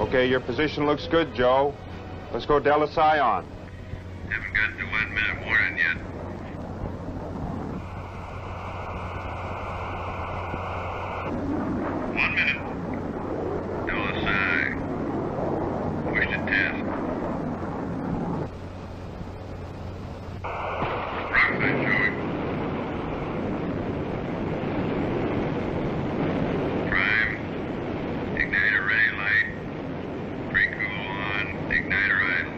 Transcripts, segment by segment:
Okay, your position looks good, Joe. Let's go Delta Scion. Haven't gotten to 1 minute warning yet. One minute. Delta Sci. Push to test. Wrong side showing. Prime. Igniter ready light. Pre-cool on. Igniter idle.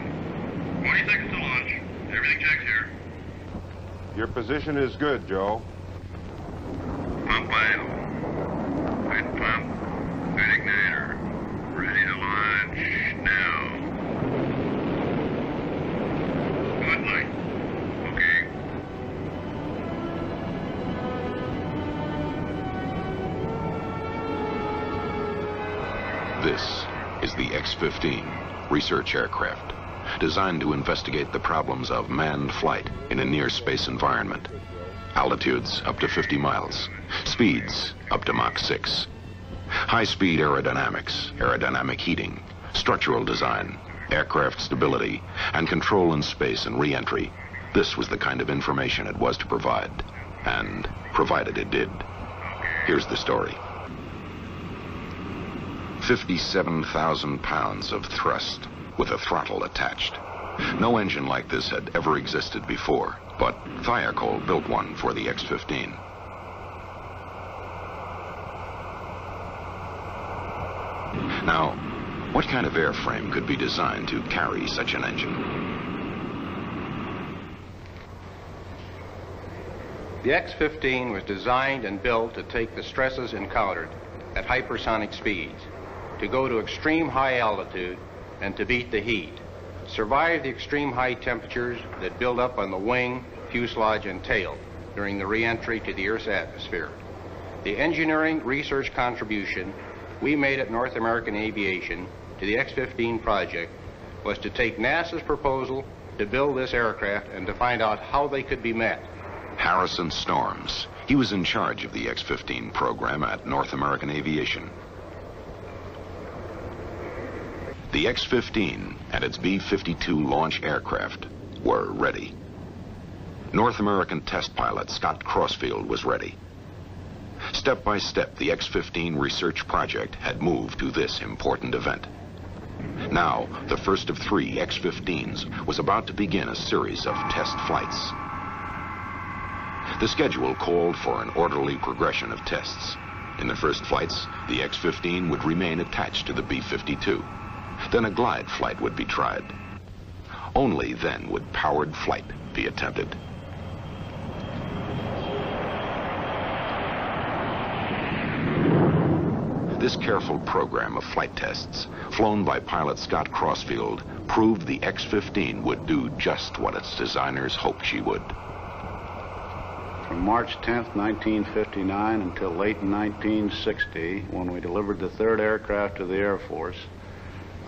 20 seconds to launch. Everything checks here. Your position is good, Joe. Pump idle. Good pump. Good igniter. Ready to launch now. Good light. Okay. This is the X-15 research aircraft, designed to investigate the problems of manned flight in a near-space environment. Altitudes up to 50 miles, speeds up to Mach 6. High-speed aerodynamics, aerodynamic heating, structural design, aircraft stability, and control in space and re-entry. This was the kind of information it was to provide, and provided it did. Here's the story. 57,000 pounds of thrust with a throttle attached. No engine like this had ever existed before, but Thiokol built one for the X-15. Now, what kind of airframe could be designed to carry such an engine? The X-15 was designed and built to take the stresses encountered at hypersonic speeds, to go to extreme high altitude and to beat the heat, survive the extreme high temperatures that build up on the wing, fuselage, and tail during the re-entry to the Earth's atmosphere. The engineering research contribution we made at North American Aviation to the X-15 project was to take NASA's proposal to build this aircraft and to find out how they could be met. Harrison Storms. He was in charge of the X-15 program at North American Aviation. The X-15 and its B-52 launch aircraft were ready. North American test pilot Scott Crossfield was ready. Step by step, the X-15 research project had moved to this important event. Now, the first of 3 X-15s was about to begin a series of test flights. The schedule called for an orderly progression of tests. In the first flights, the X-15 would remain attached to the B-52. Then a glide flight would be tried. Only then would powered flight be attempted. This careful program of flight tests, flown by pilot Scott Crossfield, proved the X-15 would do just what its designers hoped she would. From March 10th, 1959 until late 1960, when we delivered the 3rd aircraft to the Air Force,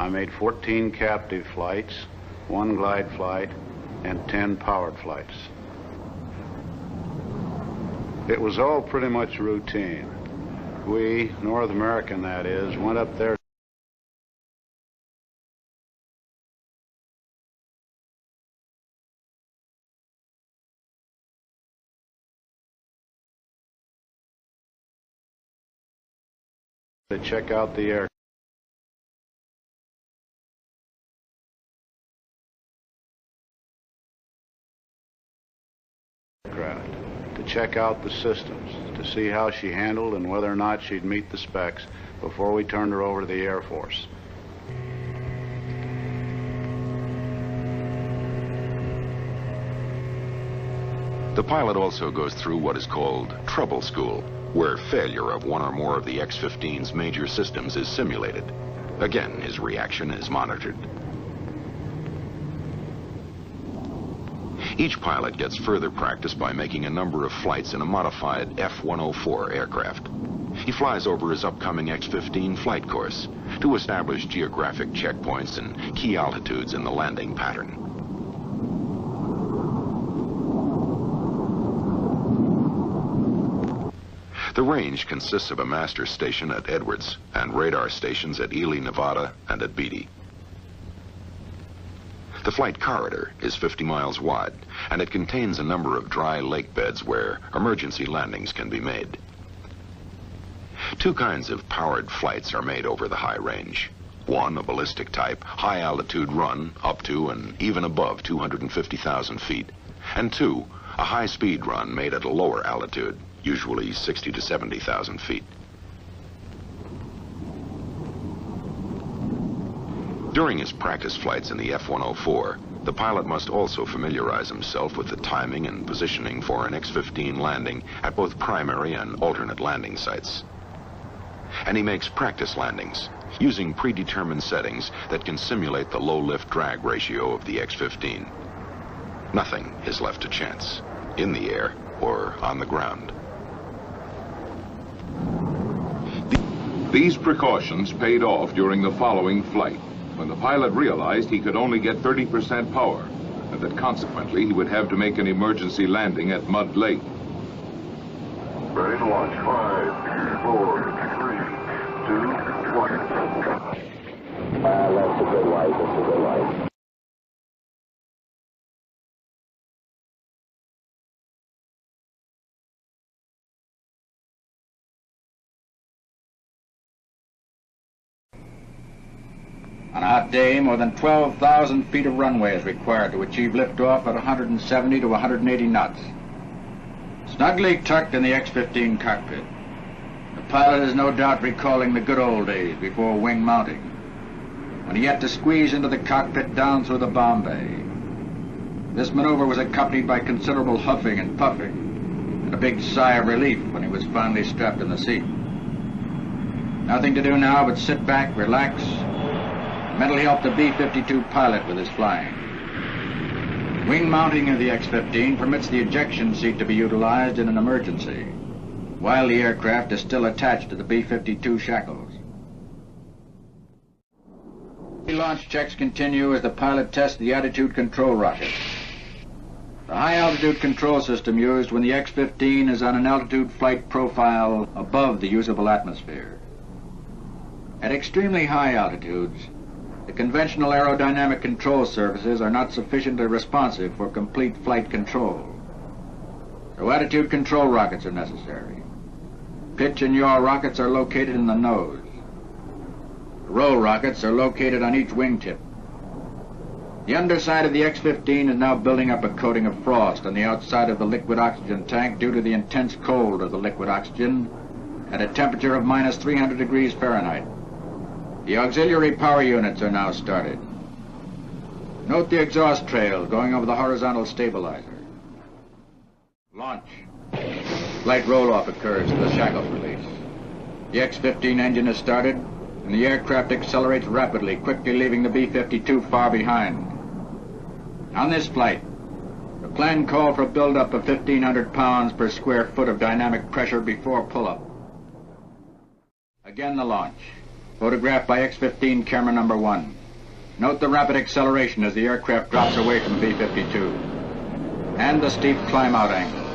I made 14 captive flights, 1 glide flight, and 10 powered flights. It was all pretty much routine. We, North American that is, went up there to check out the aircraft, to check out the systems, to see how she handled and whether or not she'd meet the specs before we turned her over to the Air Force. The pilot also goes through what is called trouble school, where failure of one or more of the X-15's major systems is simulated. Again, his reaction is monitored. Each pilot gets further practice by making a number of flights in a modified F-104 aircraft. He flies over his upcoming X-15 flight course to establish geographic checkpoints and key altitudes in the landing pattern. The range consists of a master station at Edwards and radar stations at Ely, Nevada and at Beatty. The flight corridor is 50 miles wide, and it contains a number of dry lake beds where emergency landings can be made. Two kinds of powered flights are made over the high range. One, a ballistic type, high-altitude run up to and even above 250,000 feet. And two, a high-speed run made at a lower altitude, usually 60 to 70,000 feet. During his practice flights in the F-104, the pilot must also familiarize himself with the timing and positioning for an X-15 landing at both primary and alternate landing sites. And he makes practice landings using predetermined settings that can simulate the low lift drag ratio of the X-15. Nothing is left to chance, in the air or on the ground. These precautions paid off during the following flight, when the pilot realized he could only get 30% power, and that consequently he would have to make an emergency landing at Mud Lake. Ready to launch. 5, 4, 3, 2, 1. That's a good light. That's a good light. On a hot day, more than 12,000 feet of runway is required to achieve liftoff at 170 to 180 knots. Snugly tucked in the X-15 cockpit, the pilot is no doubt recalling the good old days before wing mounting, when he had to squeeze into the cockpit down through the bomb bay. This maneuver was accompanied by considerable huffing and puffing, and a big sigh of relief when he was finally strapped in the seat. Nothing to do now but sit back, relax, mentally help the B-52 pilot with his flying. Wing mounting of the X-15 permits the ejection seat to be utilized in an emergency, while the aircraft is still attached to the B-52 shackles. Launch checks continue as the pilot tests the attitude control rocket. The high-altitude control system used when the X-15 is on an altitude flight profile above the usable atmosphere. At extremely high altitudes, the conventional aerodynamic control surfaces are not sufficiently responsive for complete flight control. So attitude control rockets are necessary. Pitch and yaw rockets are located in the nose. Roll rockets are located on each wingtip. The underside of the X-15 is now building up a coating of frost on the outside of the liquid oxygen tank due to the intense cold of the liquid oxygen at a temperature of minus 300 degrees Fahrenheit. The auxiliary power units are now started. Note the exhaust trail going over the horizontal stabilizer. Launch. Slight roll-off occurs as the shackles release. The X-15 engine is started, and the aircraft accelerates rapidly, quickly leaving the B-52 far behind. On this flight, the plan called for a buildup of 1,500 pounds per square foot of dynamic pressure before pull-up. Again the launch. Photographed by X-15 camera number 1. Note the rapid acceleration as the aircraft drops away from B-52, and the steep climb-out angle.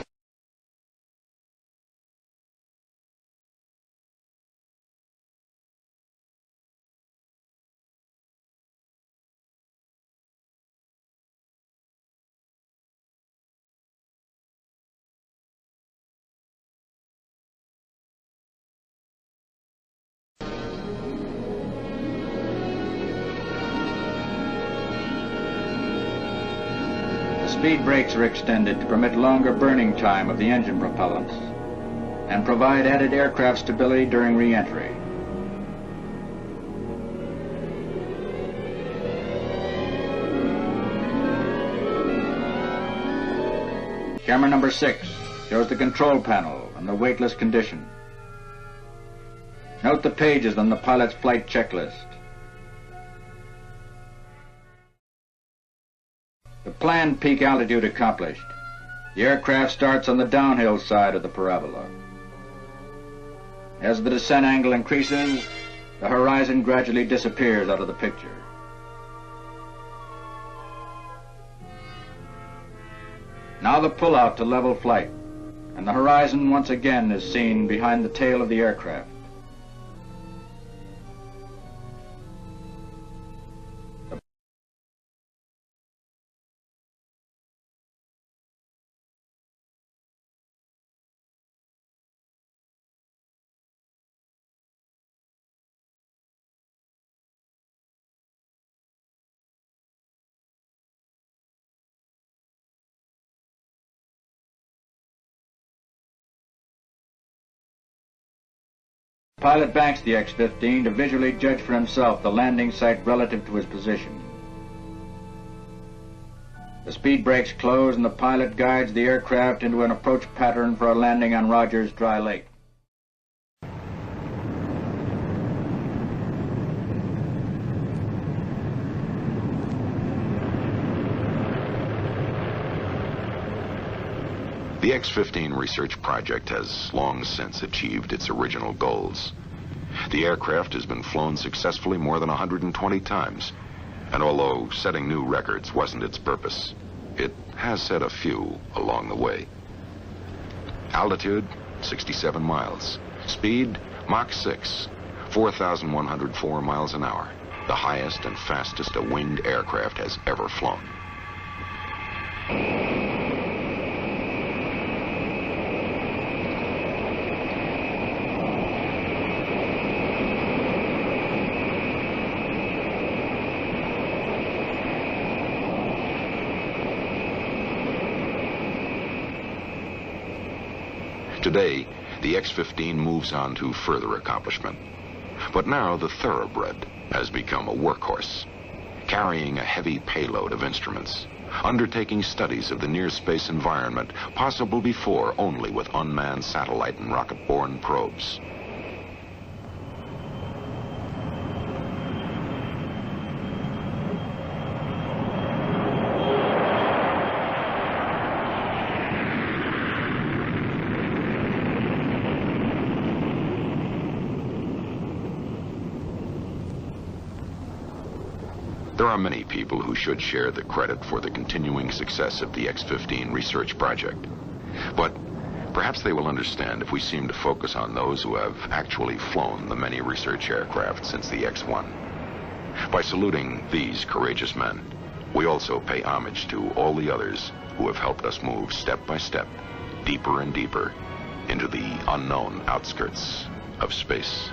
Speed brakes are extended to permit longer burning time of the engine propellants and provide added aircraft stability during re-entry. Camera number 6 shows the control panel and the weightless condition. Note the pages on the pilot's flight checklist. The planned peak altitude accomplished, the aircraft starts on the downhill side of the parabola. As the descent angle increases, the horizon gradually disappears out of the picture. Now the pull-out to level flight. and the horizon once again is seen behind the tail of the aircraft. The pilot banks the X-15 to visually judge for himself the landing site relative to his position. The speed brakes close and the pilot guides the aircraft into an approach pattern for a landing on Rogers Dry Lake. The X-15 research project has long since achieved its original goals. The aircraft has been flown successfully more than 120 times, and although setting new records wasn't its purpose, it has set a few along the way. Altitude, 67 miles. Speed, Mach 6, 4,104 miles an hour, the highest and fastest a winged aircraft has ever flown. Today, the X-15 moves on to further accomplishment. But now the Thoroughbred has become a workhorse, carrying a heavy payload of instruments, undertaking studies of the near-space environment possible before only with unmanned satellite and rocket-borne probes. There are many people who should share the credit for the continuing success of the X-15 research project. But perhaps they will understand if we seem to focus on those who have actually flown the many research aircraft since the X-1. By saluting these courageous men, we also pay homage to all the others who have helped us move step by step, deeper and deeper, into the unknown outskirts of space.